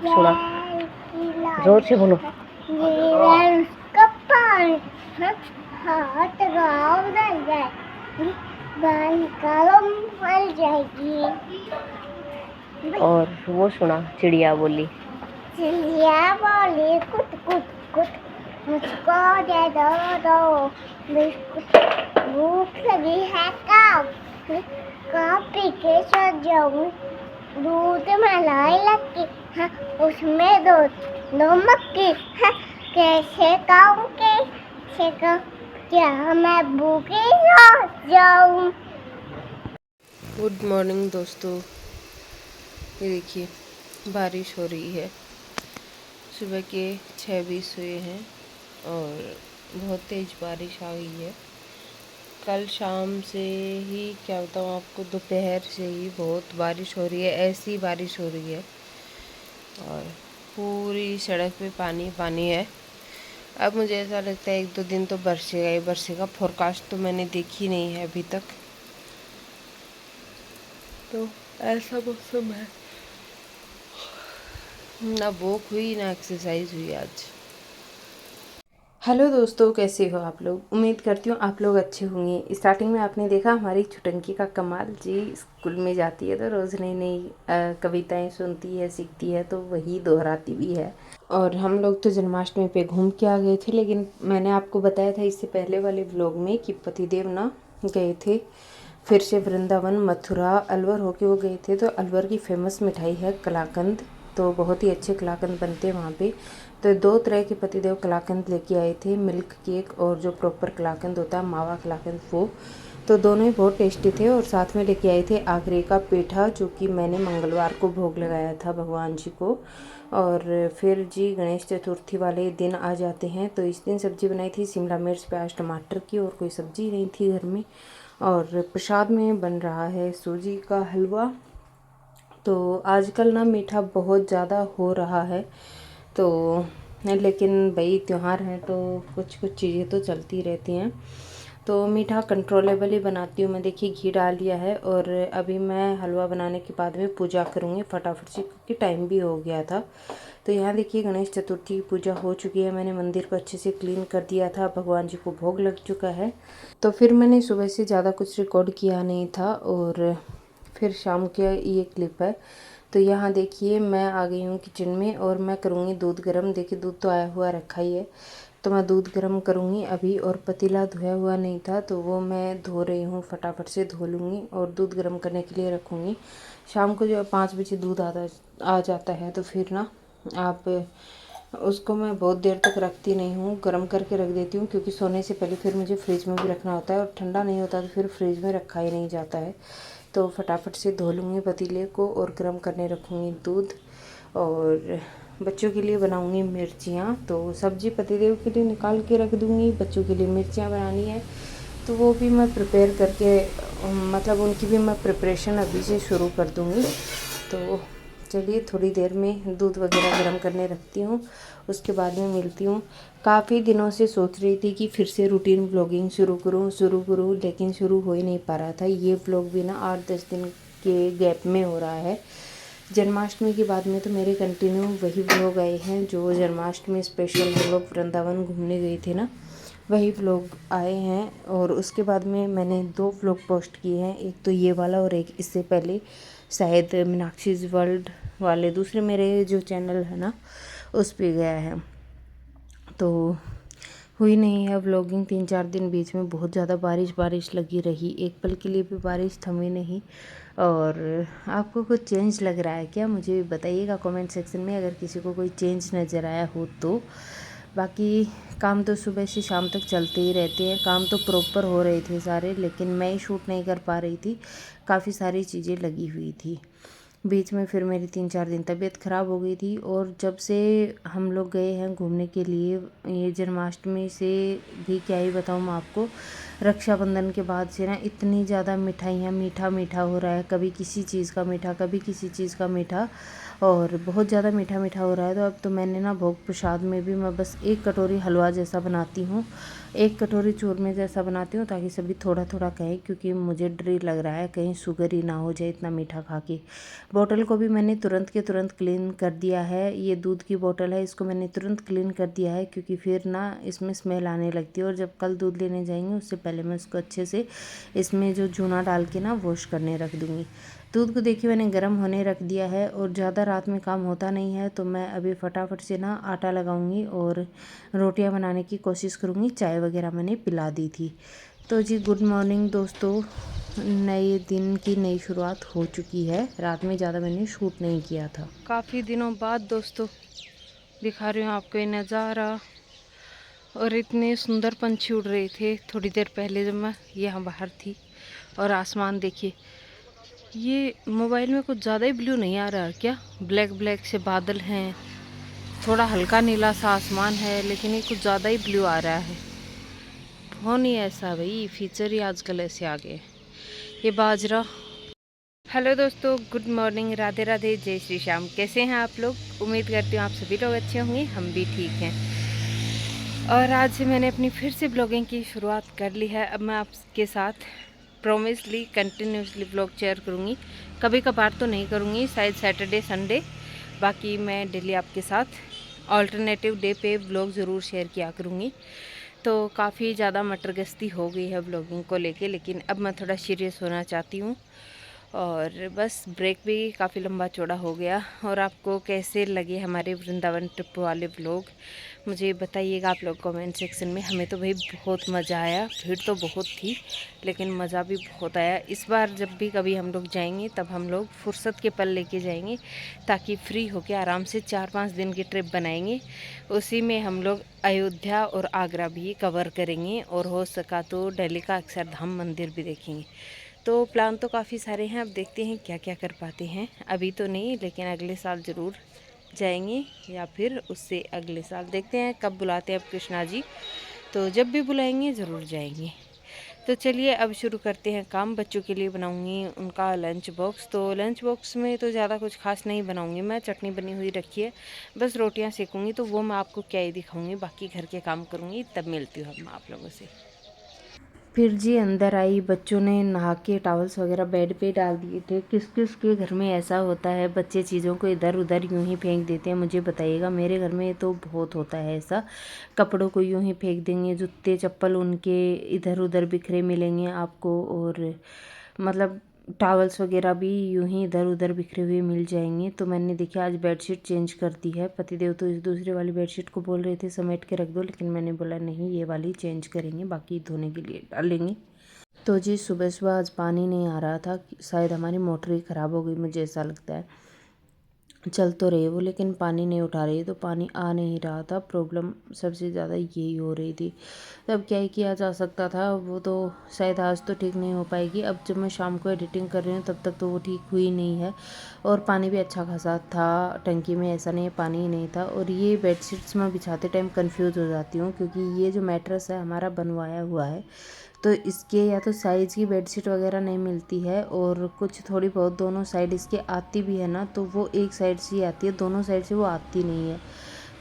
सुना, जोर से बोलो। हाथ गाँव नहीं जाए, बाल निकालो मर जाएगी। और वो सुना, चिड़िया बोली कुट कुट कुट, मुझको दे दो बिस्कुट, भूख लगी है कहाँ पी के सो जाऊं, दूध मलाई लगी है उसमें दो मक्खी है, कैसे खाऊं क्या मैं भूखी सो जाऊं। गुड मॉर्निंग दोस्तों, ये देखिए बारिश हो रही है, सुबह के 6:20 हुए हैं और बहुत तेज़ बारिश आ गई है। कल शाम से ही क्या बताऊँ आपको, दोपहर से ही बहुत बारिश हो रही है, ऐसी बारिश हो रही है और पूरी सड़क पे पानी पानी है। अब मुझे ऐसा लगता है 1-2 दिन तो बरसेगा ही बरसेगा। फोरकास्ट तो मैंने देखी नहीं है अभी तक, तो ऐसा मौसम है, ना वॉक हुई ना एक्सरसाइज हुई आज। हेलो दोस्तों, कैसे हो आप लोग? उम्मीद करती हूँ आप लोग अच्छे होंगे। स्टार्टिंग में आपने देखा हमारी छुटंकी का कमाल जी, स्कूल में जाती है तो रोज़ नई नई कविताएं सुनती है, सीखती है, तो वही दोहराती भी है। और हम लोग तो जन्माष्टमी पे घूम के आ गए थे, लेकिन मैंने आपको बताया था इससे पहले वाले व्लॉग में कि पतिदेव ना गए थे फिर से वृंदावन, मथुरा, अलवर होके वो गए थे। तो अलवर की फेमस मिठाई है कलाकंद, तो बहुत ही अच्छे कलाकंद बनते हैं वहाँ पे। तो 2 तरह के पतिदेव कलाकंद लेके आए थे, मिल्क केक और जो प्रॉपर कलाकंद होता है मावा कलाकंद, वो तो दोनों ही बहुत टेस्टी थे। और साथ में लेके आए थे आगरे का पेठा, जो कि मैंने मंगलवार को भोग लगाया था भगवान जी को। और फिर जी गणेश चतुर्थी वाले दिन आ जाते हैं, तो इस दिन सब्जी बनाई थी शिमला मिर्च प्याज टमाटर की, और कोई सब्जी नहीं थी घर में। और प्रसाद में बन रहा है सूजी का हलवा। तो आजकल ना मीठा बहुत ज़्यादा हो रहा है, तो लेकिन भाई त्यौहार है तो कुछ कुछ चीज़ें तो चलती रहती हैं। तो मीठा कंट्रोलेबल ही बनाती हूँ मैं। देखिए घी डाल लिया है और अभी मैं हलवा बनाने के बाद में पूजा करूँगी फटाफट से, क्योंकि टाइम भी हो गया था। तो यहाँ देखिए गणेश चतुर्थी की पूजा हो चुकी है, मैंने मंदिर को अच्छे से क्लीन कर दिया था, भगवान जी को भोग लग चुका है। तो फिर मैंने सुबह से ज़्यादा कुछ रिकॉर्ड किया नहीं था, और फिर शाम के ये क्लिप है। तो यहाँ देखिए मैं आ गई हूँ किचन में और मैं करूँगी दूध गर्म। देखिए दूध तो आया हुआ रखा ही है, तो मैं दूध गर्म करूँगी अभी। और पतीला धोया हुआ नहीं था तो वो मैं धो रही हूँ, फटाफट से धो लूँगी और दूध गर्म करने के लिए रखूँगी। शाम को जो 5 बजे दूध आ जाता है, तो फिर ना आप उसको मैं बहुत देर तक रखती नहीं हूँ, गर्म करके रख देती हूँ, क्योंकि सोने से पहले फिर मुझे फ्रिज में भी रखना होता है, और ठंडा नहीं होता तो फिर फ्रिज में रखा ही नहीं जाता है। तो फटाफट से धो लूँगी पतीले को और गर्म करने रखूँगी दूध। और बच्चों के लिए बनाऊँगी मिर्चियाँ, तो सब्जी पतिदेव के लिए निकाल के रख दूँगी, बच्चों के लिए मिर्चियाँ बनानी है, तो वो भी मैं प्रिपेयर करके मतलब उनकी भी मैं प्रिपरेशन अभी से शुरू कर दूँगी। तो चलिए थोड़ी देर में दूध वगैरह गर्म करने रखती हूँ, उसके बाद में मिलती हूँ। काफ़ी दिनों से सोच रही थी कि फिर से रूटीन व्लॉगिंग शुरू करूँ, लेकिन शुरू हो ही नहीं पा रहा था। ये व्लॉग भी ना 8-10 दिन के गैप में हो रहा है। जन्माष्टमी के बाद में तो मेरे कंटिन्यू वही व्लॉग आए हैं, जो जन्माष्टमी स्पेशल हम लोग वृंदावन घूमने गए थे ना, वही व्लॉग आए हैं। और उसके बाद में मैंने 2 व्लॉग पोस्ट किए हैं, एक तो ये वाला और एक इससे पहले शायद मीनाक्षीज़ वर्ल्ड वाले दूसरे मेरे जो चैनल है ना उस पे गया है। तो हुई नहीं है व्लॉगिंग 3-4 दिन, बीच में बहुत ज़्यादा बारिश लगी रही, एक पल के लिए भी बारिश थमी नहीं। और आपको कुछ चेंज लग रहा है क्या, मुझे बताइएगा कमेंट सेक्शन में, अगर किसी को कोई चेंज नज़र आया हो तो। बाकी काम तो सुबह से शाम तक चलते ही रहते हैं, काम तो प्रॉपर हो रहे थे सारे, लेकिन मैं ही शूट नहीं कर पा रही थी, काफ़ी सारी चीज़ें लगी हुई थी। बीच में फिर मेरी 3-4 दिन तबीयत ख़राब हो गई थी, और जब से हम लोग गए हैं घूमने के लिए, ये जन्माष्टमी से भी क्या ही बताऊँ मैं आपको, रक्षाबंधन के बाद से ना इतनी ज़्यादा मिठाइयाँ, मीठा मीठा हो रहा है, कभी किसी चीज़ का मीठा, कभी किसी चीज़ का मीठा, और बहुत ज़्यादा मीठा मीठा हो रहा है। तो अब तो मैंने ना भोग प्रसाद में भी मैं बस 1 कटोरी हलवा जैसा बनाती हूँ, 1 कटोरी चूरमे जैसा बनाती हूँ, ताकि सभी थोड़ा थोड़ा कहें, क्योंकि मुझे डर लग रहा है कहीं शुगर ही ना हो जाए इतना मीठा खा के। बॉटल को भी मैंने तुरंत के तुरंत क्लीन कर दिया है। ये दूध की बॉटल है, इसको मैंने तुरंत क्लीन कर दिया है, क्योंकि फिर ना इसमें स्मेल आने लगती है। और जब कल दूध लेने जाएंगे उससे पहले मैं इसको अच्छे से इसमें जो चूना डाल के ना वॉश करने रख दूँगी। दूध को देखिए मैंने गर्म होने रख दिया है, और ज़्यादा रात में काम होता नहीं है, तो मैं अभी फटाफट से ना आटा लगाऊंगी और रोटियां बनाने की कोशिश करूँगी। चाय वगैरह मैंने पिला दी थी। तो जी गुड मॉर्निंग दोस्तों, नए दिन की नई शुरुआत हो चुकी है। रात में ज़्यादा मैंने शूट नहीं किया था। काफ़ी दिनों बाद दोस्तों दिखा रही हूँ आपको ये नज़ारा, और इतने सुंदर पंछी उड़ रहे थे थोड़ी देर पहले जब मैं यहाँ बाहर थी। और आसमान देखिए, ये मोबाइल में कुछ ज़्यादा ही ब्लू नहीं आ रहा क्या, ब्लैक ब्लैक से बादल हैं, थोड़ा हल्का नीला सा आसमान है, लेकिन ये कुछ ज़्यादा ही ब्लू आ रहा है। हो नहीं ऐसा भाई, फीचर ही आजकल ऐसे आ गए। ये बाजरा। हेलो दोस्तों, गुड मॉर्निंग, राधे राधे, जय श्री श्याम। कैसे हैं आप लोग? उम्मीद करती हूँ आप सभी लोग अच्छे होंगे, हम भी ठीक हैं। और आज से मैंने अपनी फिर से ब्लॉगिंग की शुरुआत कर ली है। अब मैं आपके साथ प्रोमिसली कंटिन्यूसली ब्लॉग शेयर करूँगी। कभी कभार तो नहीं करूँगी, शायद सैटरडे संडे, बाकी मैं डेली आपके साथ ऑल्टरनेटिव डे पे ब्लॉग ज़रूर शेयर किया करूँगी। तो काफ़ी ज़्यादा मटरगश्ती हो गई है ब्लॉगिंग को लेके, लेकिन अब मैं थोड़ा सीरियस होना चाहती हूँ। और बस ब्रेक भी काफ़ी लंबा चौड़ा हो गया। और आपको कैसे लगे हमारे वृंदावन ट्रिप वाले व्लॉग, मुझे बताइएगा आप लोग कमेंट सेक्शन में। हमें तो भाई बहुत मज़ा आया, भीड़ तो बहुत थी लेकिन मज़ा भी बहुत आया। इस बार जब भी कभी हम लोग जाएंगे तब हम लोग फुर्सत के पल लेके जाएंगे, ताकि फ्री होके आराम से 4-5 दिन की ट्रिप बनाएंगे। उसी में हम लोग अयोध्या और आगरा भी कवर करेंगे, और हो सका तो दिल्ली का अक्षरधाम मंदिर भी देखेंगे। तो प्लान तो काफ़ी सारे हैं, अब देखते हैं क्या क्या कर पाते हैं। अभी तो नहीं, लेकिन अगले साल ज़रूर जाएंगे, या फिर उससे अगले साल देखते हैं कब बुलाते हैं अब कृष्णा जी। तो जब भी बुलाएंगे ज़रूर जाएंगे। तो चलिए अब शुरू करते हैं काम। बच्चों के लिए बनाऊंगी उनका लंच बॉक्स। तो लंच बॉक्स में तो ज़्यादा कुछ खास नहीं बनाऊंगी मैं, चटनी बनी हुई रखी है, बस रोटियां सेकूंगी, तो वो मैं आपको क्या ही दिखाऊंगी, बाकी घर के काम करूंगी। तब मिलती हूँ मैं आप लोगों से। फिर जी अंदर आई, बच्चों ने नहा के टॉवल्स वगैरह बेड पे डाल दिए थे। किस किस के घर में ऐसा होता है, बच्चे चीज़ों को इधर उधर यूं ही फेंक देते हैं, मुझे बताइएगा। मेरे घर में तो बहुत होता है ऐसा, कपड़ों को यूं ही फेंक देंगे, जूते चप्पल उनके इधर उधर बिखरे मिलेंगे आपको, और मतलब टॉवल्स वगैरह भी यूं ही इधर उधर बिखरे हुए मिल जाएंगे। तो मैंने देखिए आज बेडशीट चेंज कर दी है। पतिदेव तो इस दूसरे वाली बेडशीट को बोल रहे थे समेट के रख दो, लेकिन मैंने बोला नहीं, ये वाली चेंज करेंगे, बाकी धोने के लिए डालेंगे। तो जी सुबह सुबह आज पानी नहीं आ रहा था, शायद हमारी मोटर ही ख़राब हो गई, मुझे ऐसा लगता है। चल तो रही वो, लेकिन पानी नहीं उठा रही, तो पानी आ नहीं रहा था। प्रॉब्लम सबसे ज़्यादा यही हो रही थी। तब क्या ही किया जा सकता था, वो तो शायद आज तो ठीक नहीं हो पाएगी। अब जब मैं शाम को एडिटिंग कर रही हूँ तब तक तो वो ठीक हुई नहीं है। और पानी भी अच्छा खासा था टंकी में, ऐसा नहीं है पानी ही नहीं था। और ये बेडशीट्स मैं बिछाते टाइम कंफ्यूज हो जाती हूँ, क्योंकि ये जो मैट्रेस है हमारा बनवाया हुआ है, तो इसके या तो साइज़ की बेडशीट वगैरह नहीं मिलती है, और कुछ थोड़ी बहुत दोनों साइड इसके आती भी है ना, तो वो एक साइड से ही आती है, दोनों साइड से वो आती नहीं है।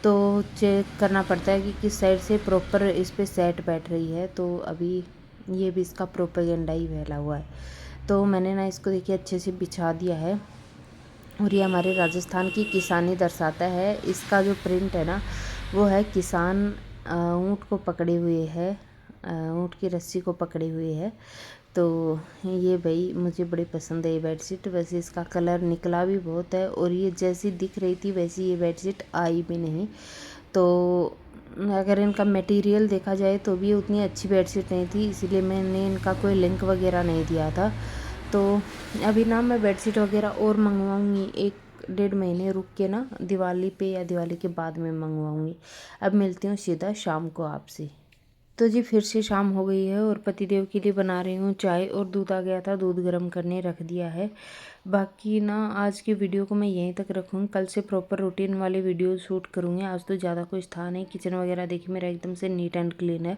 तो चेक करना पड़ता है कि किस साइड से प्रॉपर इस पर सेट बैठ रही है। तो अभी ये भी इसका प्रोपेगेंडा ही फैला हुआ है। तो मैंने ना इसको देखिए अच्छे से बिछा दिया है, और ये हमारे राजस्थान की किसानी दर्शाता है। इसका जो प्रिंट है ना वो है किसान ऊँट को पकड़े हुए है, ऊँट की रस्सी को पकड़े हुए है। तो ये भाई मुझे बड़ी पसंद है ये बेडशीट। वैसे इसका कलर निकला भी बहुत है, और ये जैसी दिख रही थी वैसी ये बेडशीट आई भी नहीं। तो अगर इनका मटेरियल देखा जाए तो भी उतनी अच्छी बेडशीट नहीं थी, इसीलिए मैंने इनका कोई लिंक वगैरह नहीं दिया था। तो अभी ना मैं बेडशीट वगैरह और मंगवाऊँगी, 1-1.5 महीने रुक के ना, दिवाली पे या दिवाली के बाद में मंगवाऊँगी। अब मिलती हूँ सीधा शाम को आपसे। तो जी फिर से शाम हो गई है, और पतिदेव के लिए बना रही हूँ चाय, और दूध आ गया था, दूध गर्म करने रख दिया है। बाकी ना आज की वीडियो को मैं यहीं तक रखूँगी, कल से प्रॉपर रूटीन वाली वीडियो शूट करूँगी। आज तो ज़्यादा कुछ था नहीं, किचन वगैरह देखिए मेरा एकदम से नीट एंड क्लीन है।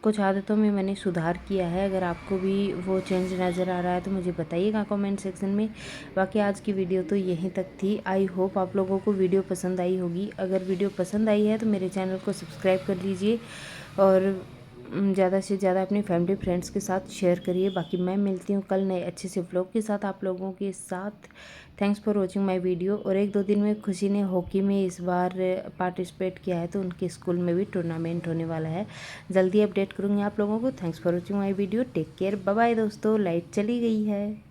कुछ आदतों में मैंने सुधार किया है, अगर आपको भी वो चेंज नज़र आ रहा है तो मुझे बताइएगा कमेंट सेक्शन में। बाकी आज की वीडियो तो यहीं तक थी। आई होप आप लोगों को वीडियो पसंद आई होगी। अगर वीडियो पसंद आई है तो मेरे चैनल को सब्सक्राइब कर लीजिए और ज़्यादा से ज़्यादा अपनी फैमिली फ्रेंड्स के साथ शेयर करिए। बाकी मैं मिलती हूँ कल नए अच्छे से व्लॉग के साथ आप लोगों के साथ। Thanks for watching my video. और 1-2 दिन में खुशी ने हॉकी में इस बार पार्टिसिपेट किया है, तो उनके स्कूल में भी टूर्नामेंट होने वाला है। जल्दी अपडेट करूँगी आप लोगों को। Thanks for watching my video. Take care, bye bye दोस्तों। लाइट चली गई है।